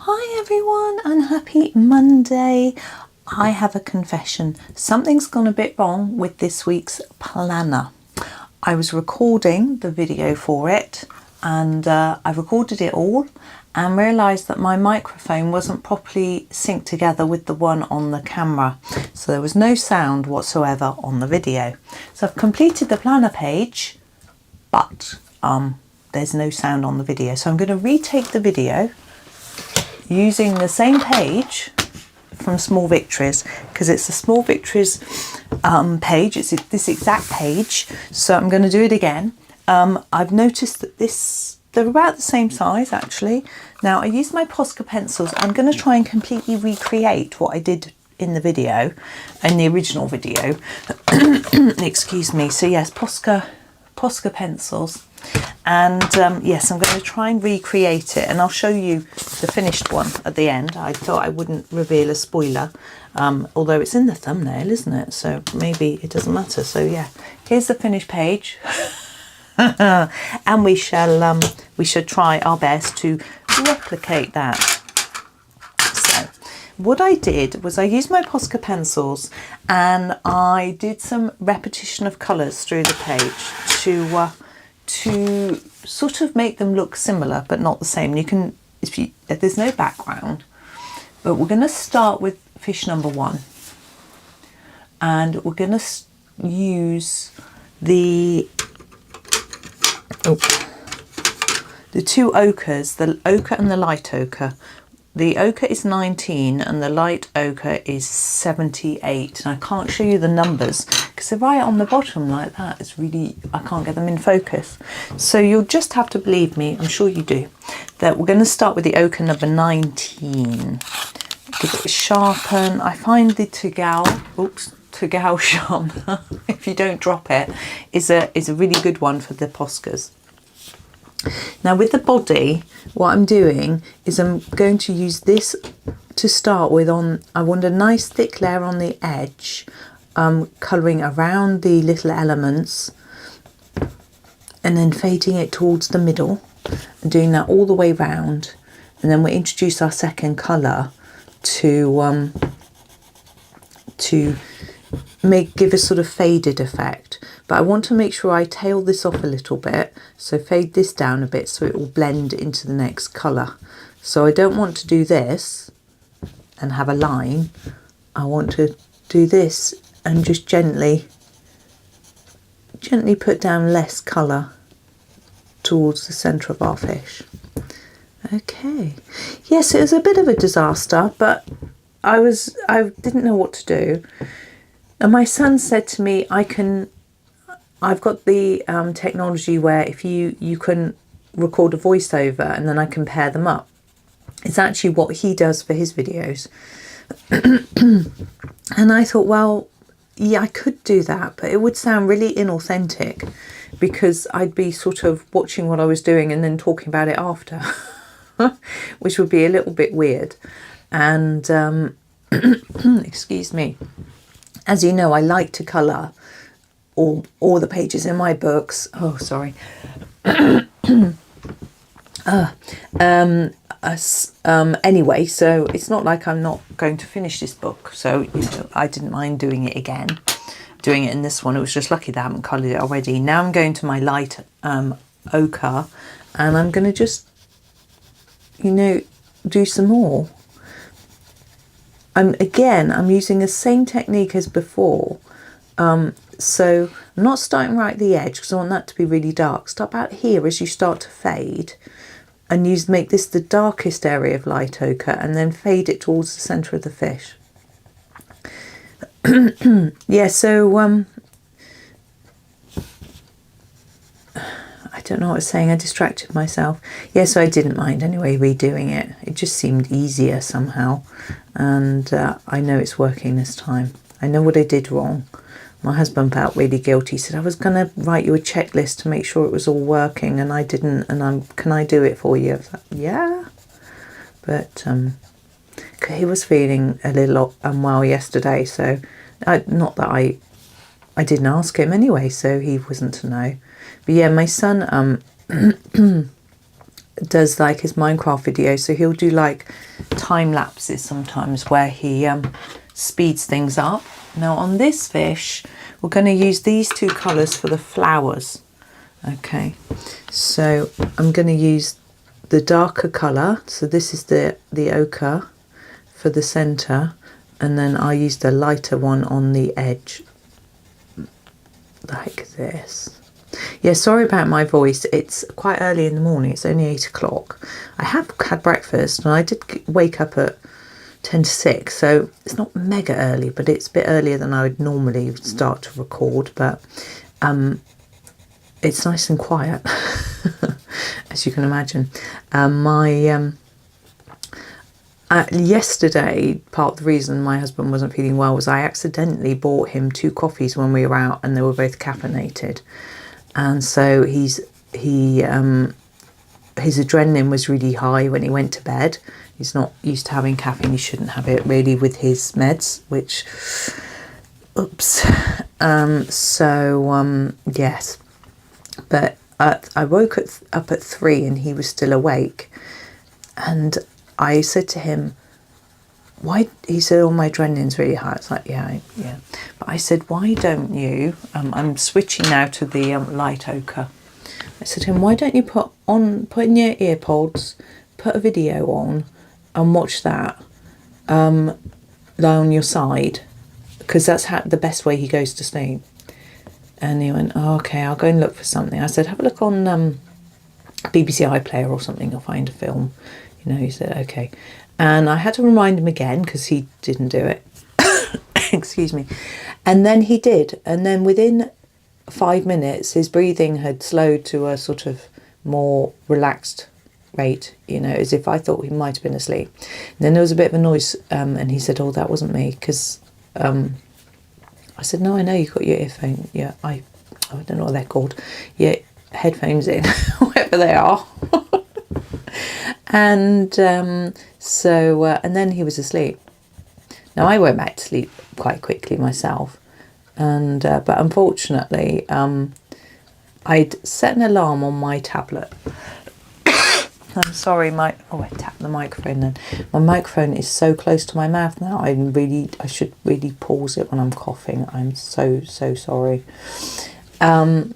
Hi everyone and happy Monday. I have a confession. Something's gone a bit wrong with this week's planner. I was recording the video for it and I recorded it all and realised that my microphone wasn't properly synced together with the one on the camera. So there was no sound whatsoever on the video. So I've completed the planner page, but there's no sound on the video. So I'm going to retake the video using the same page from Small Victories, because it's the Small Victories page. It's this exact page. So I'm going to do it again. I've noticed that they're about the same size actually. Now I used my Posca pencils. I'm going to try and completely recreate what I did in the video, in the original video. Excuse me. So yes, Posca pencils. And yes, I'm going to try and recreate it, and I'll show you the finished one at the end. I thought I wouldn't reveal a spoiler, although it's in the thumbnail, isn't it? So maybe it doesn't matter. So yeah, here's the finished page. And we should try our best to replicate that. So what I did was I used my Posca pencils and I did some repetition of colours through the page to sort of make them look similar but not the same. You can, if there's no background, but we're going to start with fish number 1, and we're going to use the two ochres, the ochre and the light ochre. The ochre is 19 and the light ochre is 78. And I can't show you the numbers because they're right on the bottom like that. It's really, I can't get them in focus. So you'll just have to believe me, I'm sure you do, that we're going to start with the ochre number 19. Give it a sharpen. I find the Tegao sharpener, if you don't drop it, is a really good one for the Poscas. Now with the body, what I'm doing is I'm going to use this to start with. I want a nice thick layer on the edge, colouring around the little elements and then fading it towards the middle and doing that all the way round. And then we'll introduce our second colour to give a sort of faded effect. But I want to make sure I tail this off a little bit, so fade this down a bit so it will blend into the next colour. So I don't want to do this and have a line. I want to do this and just gently put down less colour towards the centre of our fish. Okay, yes, it was a bit of a disaster, but I didn't know what to do. And my son said to me, I've got the technology where if you can record a voiceover and then I can pair them up. It's actually what he does for his videos. And I thought, well, yeah, I could do that, but it would sound really inauthentic because I'd be sort of watching what I was doing and then talking about it after, which would be a little bit weird. And excuse me. As you know, I like to colour all the pages in my books. Oh, sorry. Anyway, so it's not like I'm not going to finish this book. So, you know, I didn't mind doing it again. Doing it in this one, it was just lucky that I haven't coloured it already. Now I'm going to my light ochre and I'm going to just, you know, do some more. Again, I'm using the same technique as before. So I'm not starting right at the edge because I want that to be really dark. Start about here as you start to fade and make this the darkest area of light ochre and then fade it towards the centre of the fish. Yeah, so I don't know what I was saying. I distracted myself. Yeah, so I didn't mind anyway redoing it. It just seemed easier somehow. And I know it's working this time. I know what I did wrong. My husband felt really guilty. He said, I was going to write you a checklist to make sure it was all working and I didn't. And can I do it for you? I was like, yeah. But he was feeling a little unwell yesterday. So not that I didn't ask him anyway. So he wasn't to know. But yeah, my son does like his Minecraft videos, so he'll do like time lapses sometimes where he speeds things up. Now on this fish, we're going to use these two colours for the flowers. Okay, so I'm going to use the darker colour, so this is the ochre for the centre, and then I'll use the lighter one on the edge, like this. Yeah, sorry about my voice, it's quite early in the morning, it's only 8 o'clock. I have had breakfast and I did wake up at 10 to 6, so it's not mega early, but it's a bit earlier than I would normally start to record, but it's nice and quiet, as you can imagine. Yesterday, part of the reason my husband wasn't feeling well was I accidentally bought him 2 coffees when we were out, and they were both caffeinated, and so his adrenaline was really high when he went to bed. He's not used to having caffeine. He shouldn't have it really with his meds, which, oops. Yes, but I woke up at 3 and he was still awake, and I said to him, why? He said, oh, my adrenaline's really high. It's like, yeah. But I said, why don't you, I'm switching now to the light ochre. I said to him, why don't you put in your earpods, put a video on and watch that, lie on your side, because that's the best way he goes to sleep. And he went, oh, okay, I'll go and look for something. I said, have a look on BBC iPlayer or something, you'll find a film. You know, he said, okay. And I had to remind him again because he didn't do it. Excuse me. And then he did. And then within 5 minutes, his breathing had slowed to a sort of more relaxed rate, you know, as if I thought he might have been asleep. And then there was a bit of a noise, and he said, oh, that wasn't me, because I said, no, I know you've got your earphone. Yeah, I don't know what they're called. Your headphones in, whatever they are. And and then he was asleep. Now I went back to sleep quite quickly myself, and but unfortunately I'd set an alarm on my tablet. I'm sorry, I tapped the microphone then. My microphone is so close to my mouth now, I should really pause it when I'm coughing. I'm so sorry. My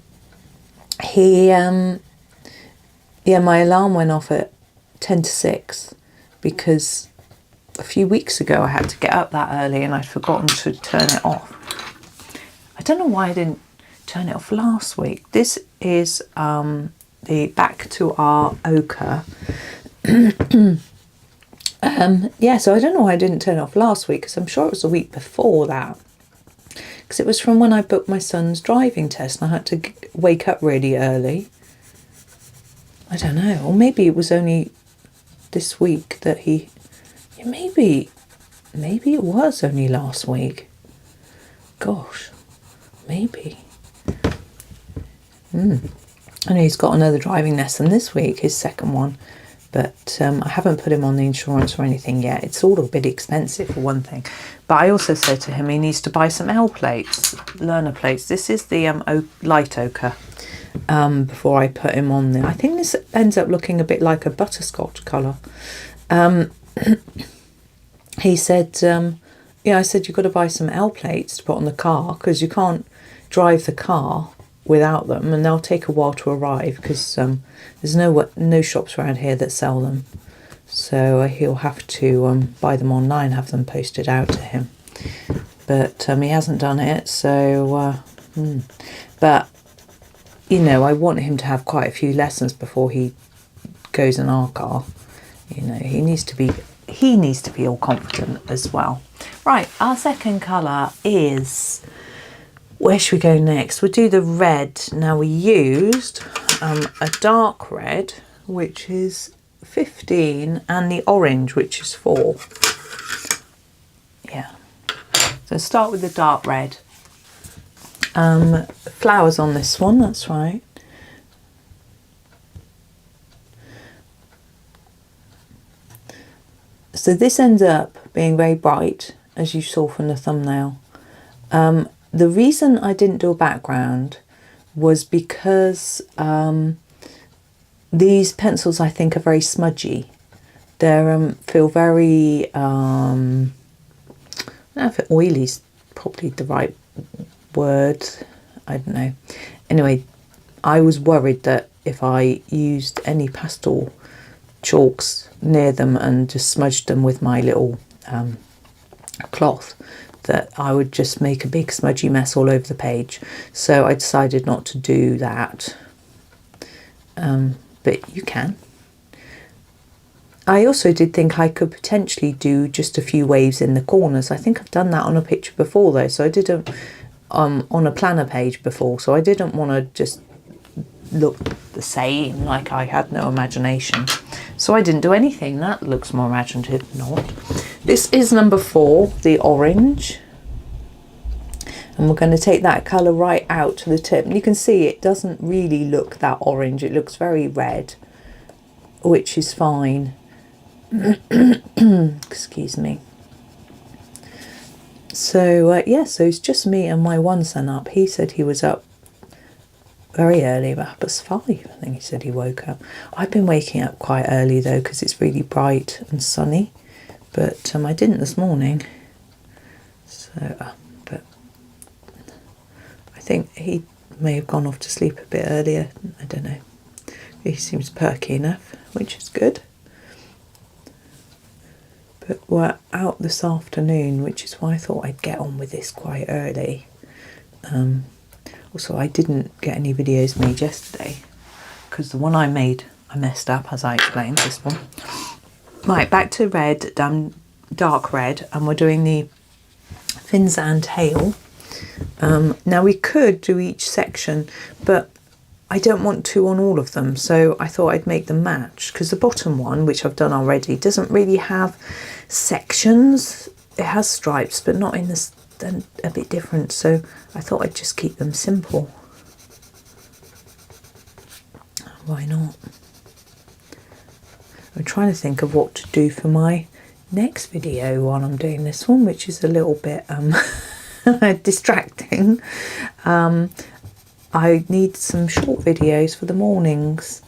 alarm went off at 10 to 6 because a few weeks ago I had to get up that early and I'd forgotten to turn it off. I don't know why I didn't turn it off last week. This is the back to our ochre. So I don't know why I didn't turn it off last week, because I'm sure it was the week before that, because it was from when I booked my son's driving test and I had to wake up really early. I don't know, or maybe it was only this week that maybe it was only last week. Gosh, maybe. I know he's got another driving lesson this week, his second one, but I haven't put him on the insurance or anything yet. It's all a bit expensive for one thing. But I also said to him he needs to buy some L plates, learner plates. This is the light ochre. Before I put him on there, I think this ends up looking a bit like a butterscotch colour. He said, I said, you've got to buy some L plates to put on the car, because you can't drive the car without them, and they'll take a while to arrive, because there's no shops around here that sell them, so he'll have to buy them online, have them posted out to him, but he hasn't done it. So but you know, I want him to have quite a few lessons before he goes in our car. You know, he needs to be all confident as well. Right, our second colour is, where should we go next? We'll do the red. Now we used a dark red, which is 15, and the orange, which is 4. Yeah. So start with the dark red. Flowers on this one, that's right. So this ends up being very bright, as you saw from the thumbnail. The reason I didn't do a background was because these pencils I think are very smudgy. They feel very, I don't know if oily is probably the right word, I don't know. Anyway, I was worried that if I used any pastel chalks near them and just smudged them with my little cloth, that I would just make a big smudgy mess all over the page. So I decided not to do that, but you can. I also did think I could potentially do just a few waves in the corners. I think I've done that on a picture before though, so I didn't on a planner page before, so I didn't want to just look the same, like I had no imagination. So I didn't do anything. That looks more imaginative than not. This is number 4, the orange. And we're going to take that colour right out to the tip. You can see it doesn't really look that orange. It looks very red, which is fine. Excuse me. So yeah, so it's just me and my one son up. He said he was up very early, about 5, I think he said he woke up. I've been waking up quite early though, because it's really bright and sunny, but I didn't this morning. So but I think he may have gone off to sleep a bit earlier. I don't know. He seems perky enough, which is good. But we're out this afternoon, which is why I thought I'd get on with this quite early. Also, I didn't get any videos made yesterday because the one I made, I messed up, as I explained, this one. Right, back to red, dark red, and we're doing the fins and tail. Now we could do each section, but I don't want to on all of them, so I thought I'd make them match, because the bottom one, which I've done already, doesn't really have sections. It has stripes, but not in this, a bit different, so I thought I'd just keep them simple. Why not? I'm trying to think of what to do for my next video while I'm doing this one, which is a little bit distracting. I need some short videos for the mornings.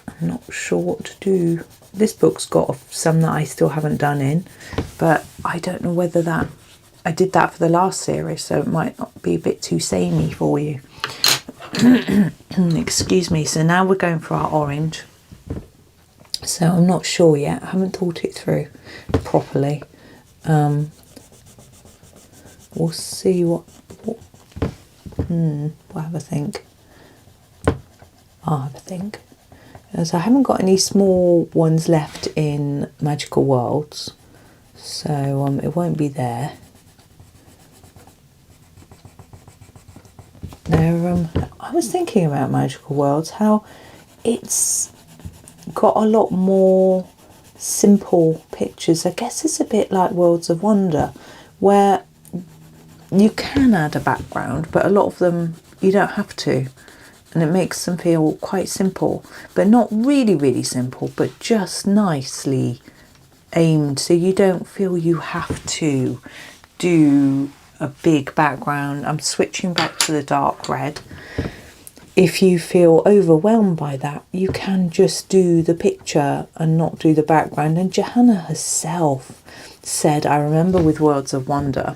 I'm not sure what to do. This book's got some that I still haven't done in, but I don't know whether that, I did that for the last series, so it might not be a bit too samey for you. Excuse me. So now we're going for our orange. So I'm not sure yet. I haven't thought it through properly. We'll see what we'll have a think. I'll have a think. As I haven't got any small ones left in Magical Worlds, so it won't be there. There, I was thinking about Magical Worlds, how it's got a lot more simple pictures. I guess it's a bit like Worlds of Wonder, where you can add a background, but a lot of them you don't have to, and it makes them feel quite simple, but not really, really simple, but just nicely aimed, so you don't feel you have to do a big background. I'm switching back to the dark red. If you feel overwhelmed by that, you can just do the picture and not do the background. And Johanna herself said, I remember with Worlds of Wonder,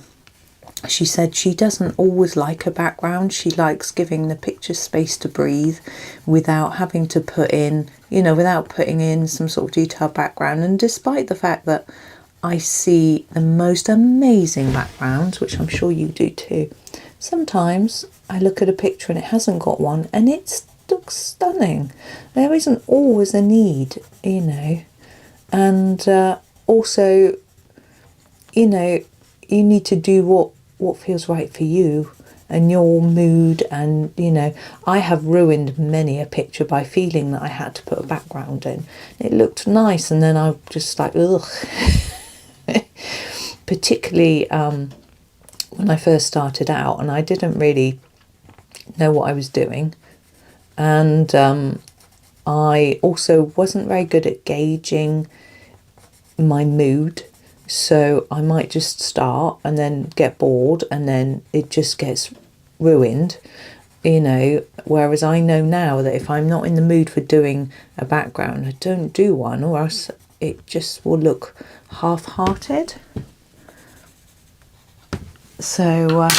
she said she doesn't always like a background. She likes giving the picture space to breathe without having to put in, without putting in some sort of detailed background. And despite the fact that I see the most amazing backgrounds, which I'm sure you do too, sometimes I look at a picture and it hasn't got one and it looks stunning. There isn't always a need, and also, you need to do what feels right for you and your mood. And I have ruined many a picture by feeling that I had to put a background in. It looked nice and then I'm just like, ugh. Particularly when I first started out and I didn't really know what I was doing, and I also wasn't very good at gauging my mood, so I might just start and then get bored and then it just gets ruined. you know, whereas I know now that if I'm not in the mood for doing a background, I don't do one, or else it just will look half-hearted. So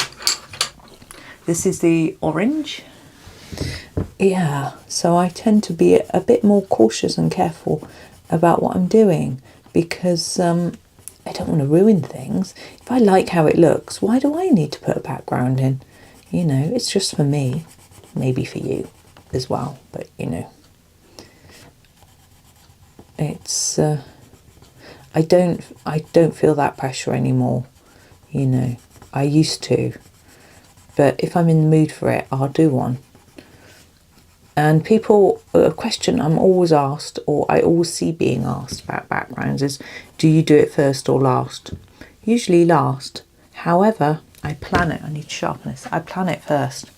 this is the orange. Yeah, so I tend to be a bit more cautious and careful about what I'm doing, because I don't want to ruin things. If I like how it looks, why do I need to put a background in? You know, it's just for me, maybe for you as well, but you know, it's I don't feel that pressure anymore, you know. I used to, but if I'm in the mood for it, I'll do one. And people, a question I'm always asked, or I always see being asked about backgrounds, is do you do it first or last? Usually last. However, I plan it. I need to sharpen this. I plan it first,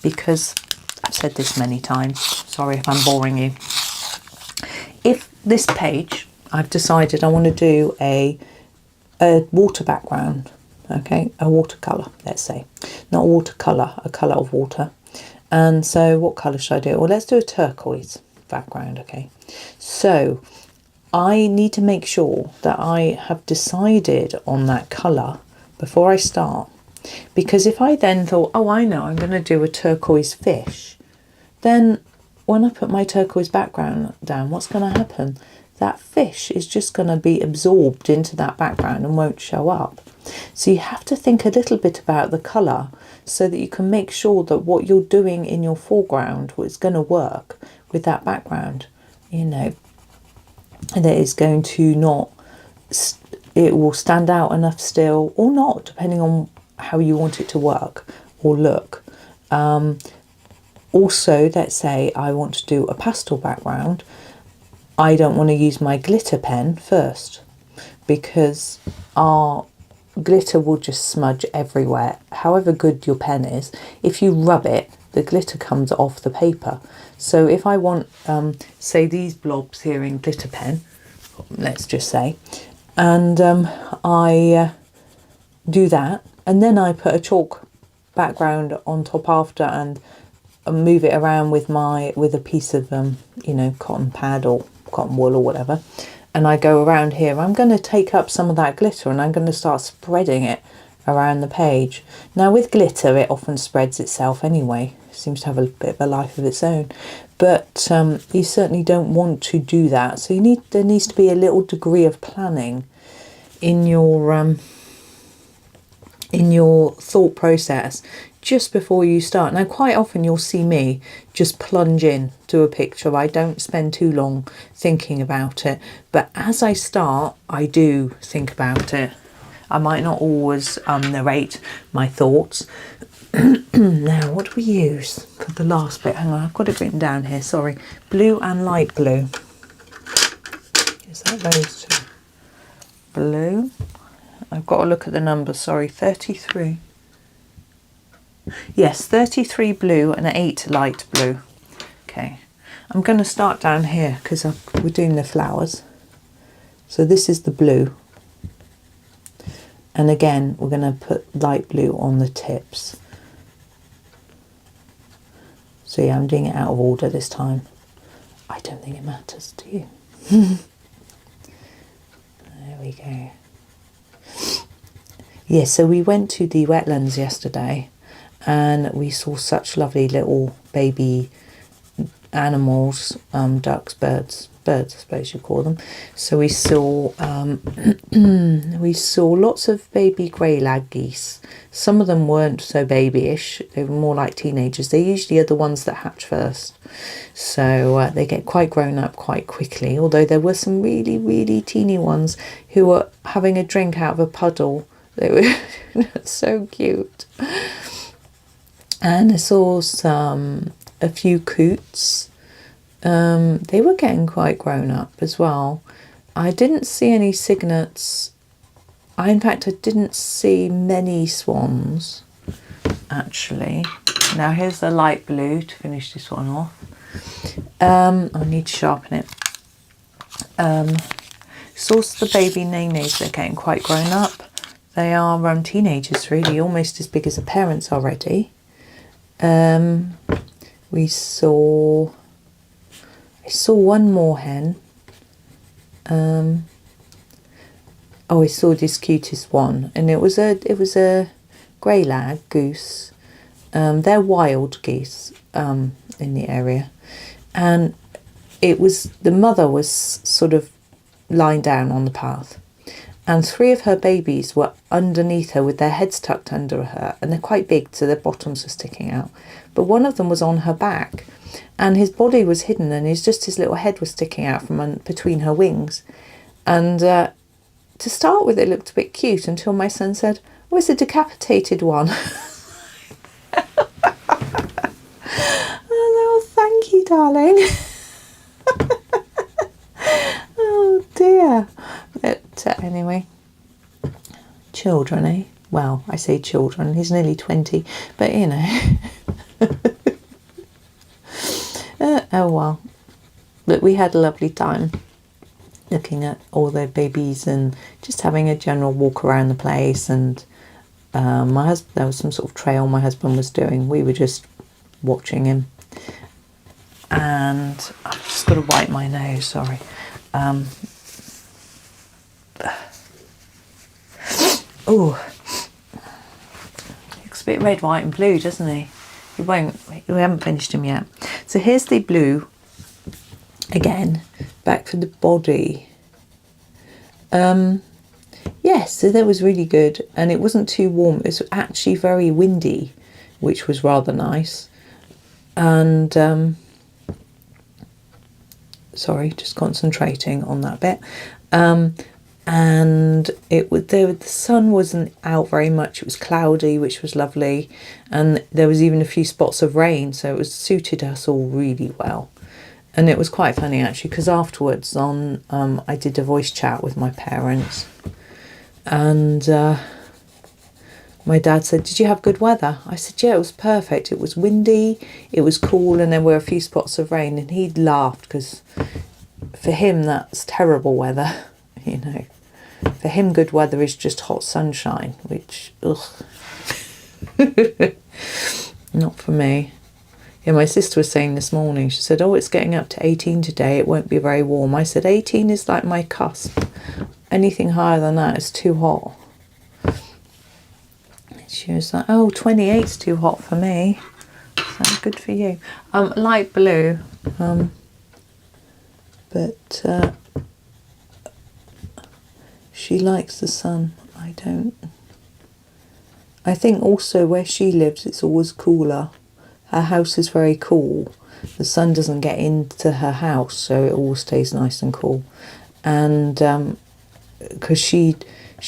because I've said this many times. Sorry if I'm boring you. If this page, I've decided I want to do a water background, okay, a watercolour, let's say. Not a watercolour, a colour of water. And so what colour should I do? Well, let's do a turquoise background, okay. So I need to make sure that I have decided on that colour before I start. Because if I then thought, oh, I know, I'm going to do a turquoise fish, then when I put my turquoise background down, what's going to happen? That fish is just going to be absorbed into that background and won't show up. So you have to think a little bit about the colour so that you can make sure that what you're doing in your foreground is going to work with that background, you know, and it is going to not, it will stand out enough still or not, depending on how you want it to work or look. Also, let's say I want to do a pastel background. I don't want to use my glitter pen first, because our glitter will just smudge everywhere. However good your pen is, if you rub it, the glitter comes off the paper. So if I want, say, these blobs here in glitter pen, let's just say, and I do that, and then I put a chalk background on top after, and move it around with a piece of you know, cotton pad or cotton wool or whatever, and I go around here, I'm going to take up some of that glitter and I'm going to start spreading it around the page. Now with glitter, it often spreads itself anyway. It seems to have a bit of a life of its own, but you certainly don't want to do that. So there needs to be a little degree of planning in your thought process just before you start. Now quite often you'll see me just plunge in to a picture. I don't spend too long thinking about it, but as I start, I do think about it. I might not always narrate my thoughts. Now what do we use for the last bit? Hang on, I've got it written down here, sorry. Blue and light blue. Is that those two? Blue. I've got to look at the numbers, sorry, 33. Yes, 33 blue and 8 light blue. Okay, I'm going to start down here because we're doing the flowers. So this is the blue. And again, we're going to put light blue on the tips. So yeah, I'm doing it out of order this time. I don't think it matters, do you? There we go. Yeah, so we went to the wetlands yesterday and we saw such lovely little baby animals, ducks, birds I suppose you call them. So we saw we saw lots of baby grey lag geese. Some of them weren't so babyish, they were more like teenagers. They usually are the ones that hatch first, so they get quite grown up quite quickly, although there were some really, really teeny ones who were having a drink out of a puddle. They were so cute. And I saw a few coots. They were getting quite grown up as well. I didn't see any cygnets. In fact, I didn't see many swans, actually. Now here's the light blue to finish this one off. I need to sharpen it. Saw the baby nenes, they're getting quite grown up. They are teenagers, really, almost as big as the parents already. I saw one more hen. Oh, I saw this cutest one, and it was a grey lag goose. They're wild geese in the area, and the mother was sort of lying down on the path, and 3 of her babies were underneath her with their heads tucked under her, and they're quite big, so their bottoms were sticking out. But one of them was on her back, and his body was hidden, and his little head was sticking out from between her wings. And to start with, it looked a bit cute until my son said, "Oh, it's a decapitated one." Oh, thank you, darling. Oh dear. But anyway, children, eh? Well, I say children, he's nearly 20, but you know. Oh well. But we had a lovely time looking at all the babies and just having a general walk around the place. And my husband, there was some sort of trail my husband was doing. We were just watching him. And I've just got to wipe my nose, sorry. Oh, looks a bit red, white and blue, doesn't he? We haven't finished him yet. So here's the blue again, back for the body. Yes, so that was really good, and it wasn't too warm. It was actually very windy, which was rather nice. And sorry, just concentrating on that bit. And the sun wasn't out very much. It was cloudy, which was lovely, and there was even a few spots of rain, so it suited us all really well. And it was quite funny actually, because afterwards I did a voice chat with my parents, and my dad said, "Did you have good weather?" I said, "Yeah, it was perfect. It was windy, it was cool, and there were a few spots of rain." And he laughed, because for him that's terrible weather, you know. For him, good weather is just hot sunshine, which, ugh. Not for me. Yeah, my sister was saying this morning, she said, "Oh, it's getting up to 18 today, it won't be very warm." I said, 18 is like my cusp. Anything higher than that is too hot. She was like, "Oh, 28's too hot for me." So good for you. Light blue. But she likes the sun. I don't. I think also where she lives, it's always cooler. Her house is very cool. The sun doesn't get into her house, so it all stays nice and cool. And because she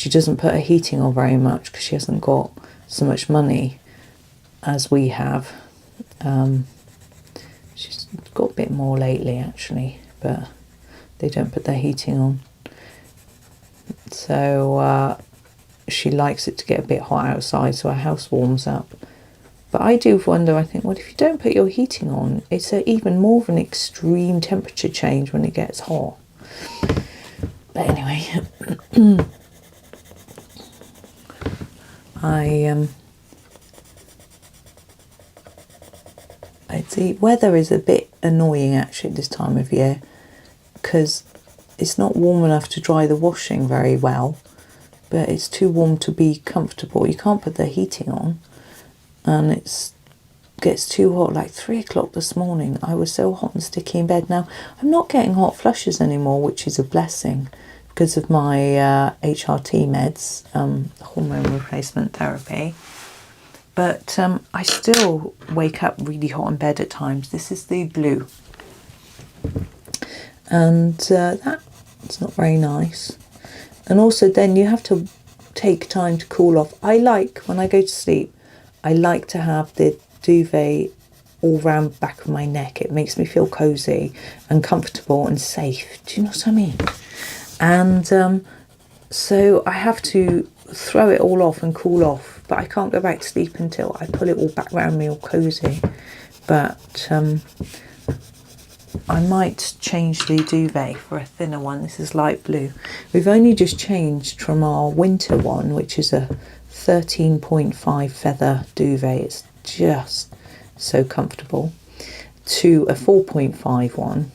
doesn't put her heating on very much, because she hasn't got so much money as we have. She's got a bit more lately actually, but they don't put their heating on. So she likes it to get a bit hot outside, so our house warms up. But I do wonder, I think, well, if you don't put your heating on, it's even more of an extreme temperature change when it gets hot. But anyway, the weather is a bit annoying actually at this time of year, because it's not warm enough to dry the washing very well, but it's too warm to be comfortable. You can't put the heating on, and it gets too hot. Like 3 o'clock this morning, I was so hot and sticky in bed. Now, I'm not getting hot flushes anymore, which is a blessing because of my HRT meds, hormone replacement therapy. But I still wake up really hot in bed at times. This is the blue. And that's not very nice. And also then you have to take time to cool off. When I go to sleep, I like to have the duvet all round the back of my neck. It makes me feel cosy and comfortable and safe. Do you know what I mean? And so I have to throw it all off and cool off, but I can't go back to sleep until I pull it all back around me all cosy. But I might change the duvet for a thinner one. This is light blue. We've only just changed from our winter one, which is a 13.5 feather duvet. It's just so comfortable, to a 4.5 one.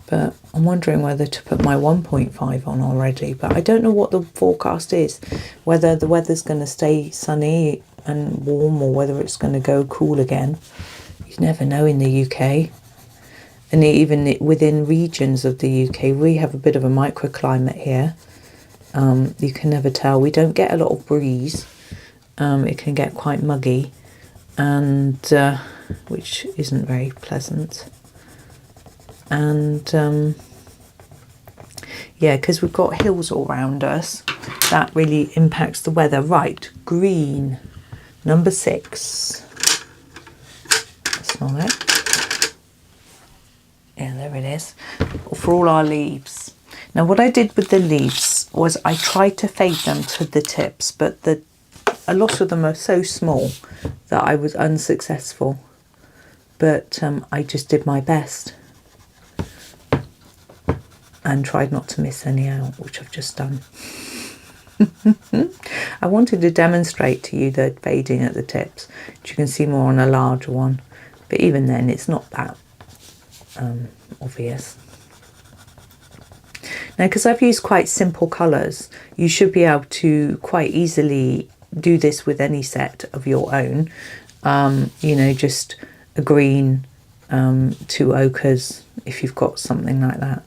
But I'm wondering whether to put my 1.5 on already. But I don't know what the forecast is, whether the weather's going to stay sunny and warm or whether it's going to go cool again. You never know in the UK. And even within regions of the UK, we have a bit of a microclimate here. You can never tell. We don't get a lot of breeze. It can get quite muggy, and which isn't very pleasant. And yeah, because we've got hills all around us, that really impacts the weather. Right, green, number 6. That's not it. Yeah, there it is. For all our leaves. Now what I did with the leaves was I tried to fade them to the tips, but a lot of them are so small that I was unsuccessful. But I just did my best and tried not to miss any out, which I've just done. I wanted to demonstrate to you the fading at the tips, which you can see more on a larger one, but even then it's not that obvious. Now, because I've used quite simple colours, you should be able to quite easily do this with any set of your own. You know, just a green, 2 ochres, if you've got something like that.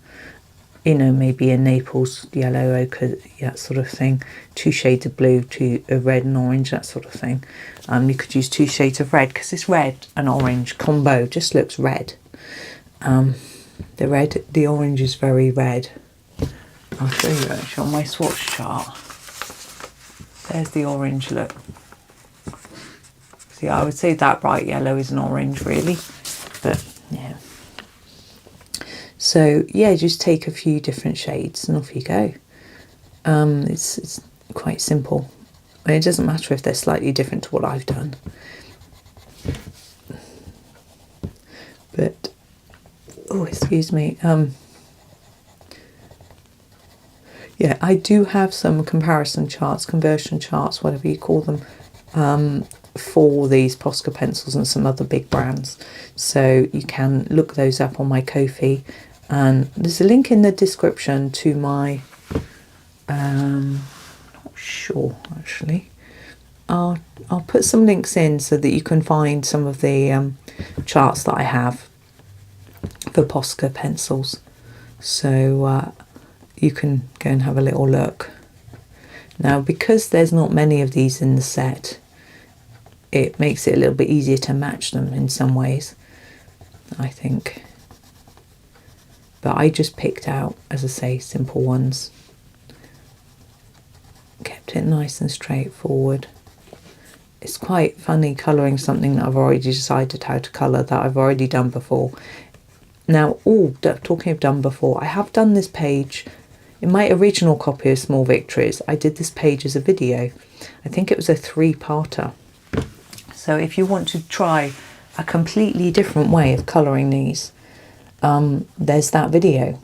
You know, maybe a Naples yellow ochre, that sort of thing. 2 shades of blue, a red and orange, that sort of thing. You could use 2 shades of red, because this red and orange combo just looks red. The orange is very red. I'll show you actually on my swatch chart. There's the orange look. See, I would say that bright yellow is an orange really, but yeah. So yeah, just take a few different shades and off you go. It's quite simple. And it doesn't matter if they're slightly different to what I've done. But, oh, excuse me. Yeah, I do have some comparison charts, conversion charts, whatever you call them, for these Posca pencils and some other big brands. So you can look those up on my Ko-fi. And there's a link in the description to my, not sure actually. I'll put some links in so that you can find some of the charts that I have for Posca pencils. So you can go and have a little look. Now, because there's not many of these in the set, it makes it a little bit easier to match them in some ways, I think. But I just picked out, as I say, simple ones. Kept it nice and straightforward. It's quite funny colouring something that I've already decided how to colour, that I've already done before. Now, talking of done before, I have done this page in my original copy of Small Victories. I did this page as a video. I think it was a 3-parter. So if you want to try a completely different way of colouring these, there's that video.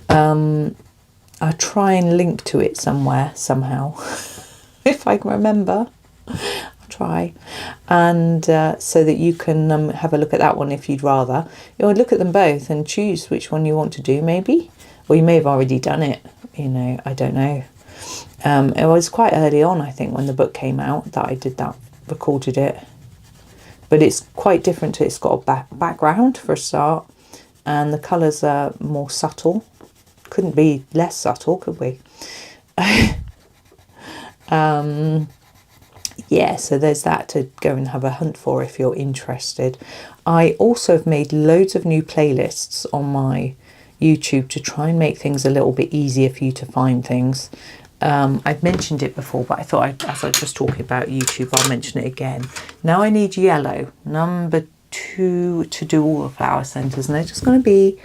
I'll try and link to it somewhere, somehow, if I can remember. I'll try. And so that you can have a look at that one if you'd rather. You would look at them both and choose which one you want to do, maybe. Or you may have already done it, you know, I don't know. It was quite early on, I think, when the book came out that I did that, recorded it. But it's quite different. It's got a background for a start, and the colours are more subtle. Couldn't be less subtle, could we? Yeah, so there's that to go and have a hunt for if you're interested. I also have made loads of new playlists on my YouTube to try and make things a little bit easier for you to find things. I've mentioned it before, but I thought as I was just talking about YouTube, I'll mention it again. Now I need yellow, number 2, to do all the flower centres, and they're just going to be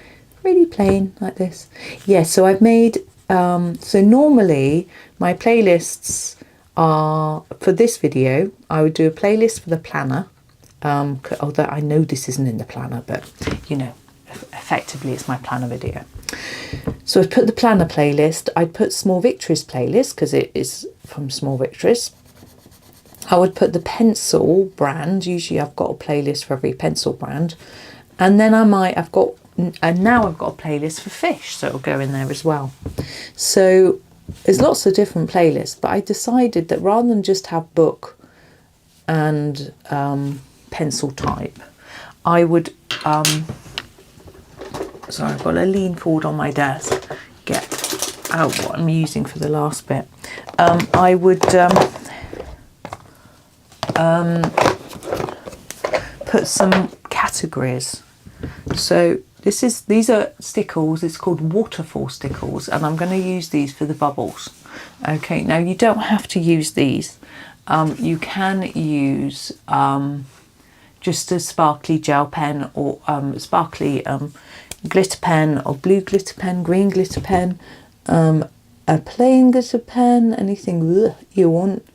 really plain like this. Yeah, so I've made, so normally my playlists are, for this video, I would do a playlist for the planner, although I know this isn't in the planner, but you know, effectively it's my planner video. So I'd put the planner playlist, I'd put Small Victories playlist because it is from Small Victories. I would put the pencil brand. Usually I've got a playlist for every pencil brand. And then now I've got a playlist for fish, so it'll go in there as well. So there's lots of different playlists, but I decided that rather than just have book and pencil type, I would, sorry, I've got to lean forward on my desk, get out what I'm using for the last bit. I would put some categories. So these are stickles. It's called waterfall stickles, and I'm going to use these for the bubbles. Okay, now you don't have to use these. You can use just a sparkly gel pen, or sparkly glitter pen, or blue glitter pen, green glitter pen, a plain glitter pen, anything you want.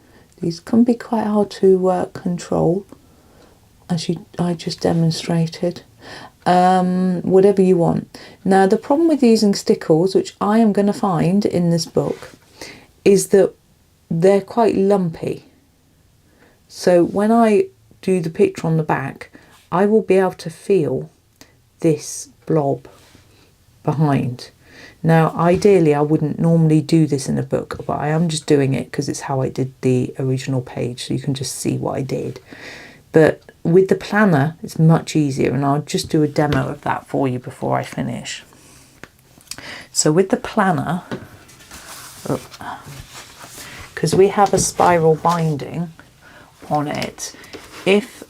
These can be quite hard to control, as I just demonstrated. Whatever you want. Now the problem with using stickles, which I am going to find in this book, is that they're quite lumpy. So when I do the picture on the back, I will be able to feel this blob behind. Now ideally I wouldn't normally do this in a book, but I am just doing it because it's how I did the original page, so you can just see what I did. But with the planner, it's much easier, and I'll just do a demo of that for you before I finish. So with the planner, because we have a spiral binding on it, if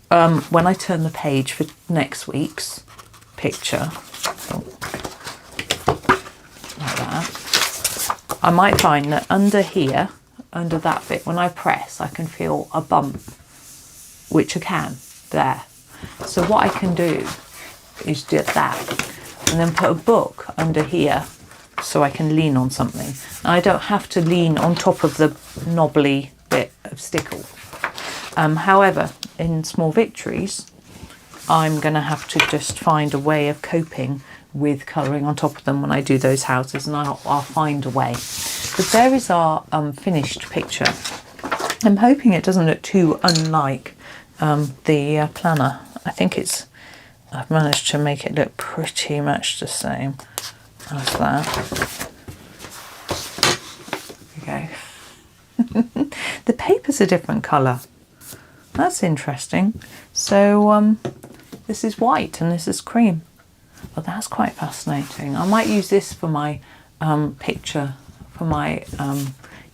when I turn the page for next week's picture, like that, I might find that under here, under that bit, when I press, I can feel a bump, which I can there. So what I can do is do that, and then put a book under here so I can lean on something. And I don't have to lean on top of the knobbly bit of stickle. However, in Small Victories, I'm going to have to just find a way of coping with colouring on top of them when I do those houses, and I'll find a way. But there is our finished picture. I'm hoping it doesn't look too unlike the planner. I think I've managed to make it look pretty much the same as that. There we go. The paper's a different colour. That's interesting. So this is white and this is cream. Well, that's quite fascinating. I might use this for my picture, for my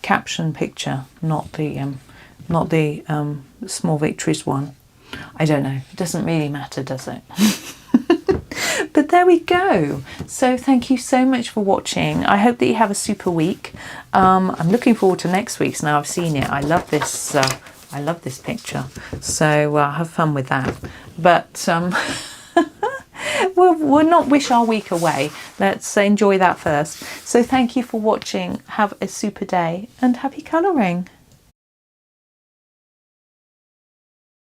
caption picture, not the Small Victories one. I don't know. It doesn't really matter, does it? But there we go. So thank you so much for watching. I hope that you have a super week. I'm looking forward to next week's. Now I've seen it. I love this. I love this picture. So have fun with that. But we'll not wish our week away. Let's enjoy that first. So thank you for watching. Have a super day and happy colouring.